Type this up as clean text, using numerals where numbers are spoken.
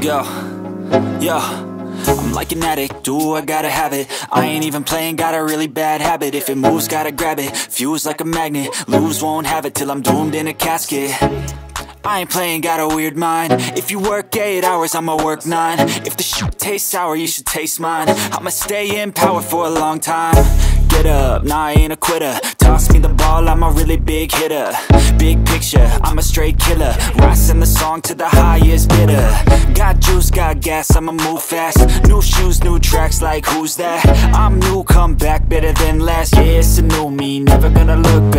Yo, yo, I'm like an addict, do I gotta have it. I ain't even playing, got a really bad habit. If it moves, gotta grab it, fuse like a magnet. Lose, won't have it till I'm doomed in a casket. I ain't playing, got a weird mind. If you work 8 hours, I'ma work 9. If the shit tastes sour, you should taste mine. I'ma stay in power for a long time. Get up, nah, I ain't a quitter. Toss me the ball, I'm a really big hitter. Big picture, I'm a straight killer. Rising the song to the highest bidder. Got juice, got gas, I'ma move fast. New shoes, new tracks, like who's that? I'm new, come back, better than last. Yeah, it's a new me, never gonna look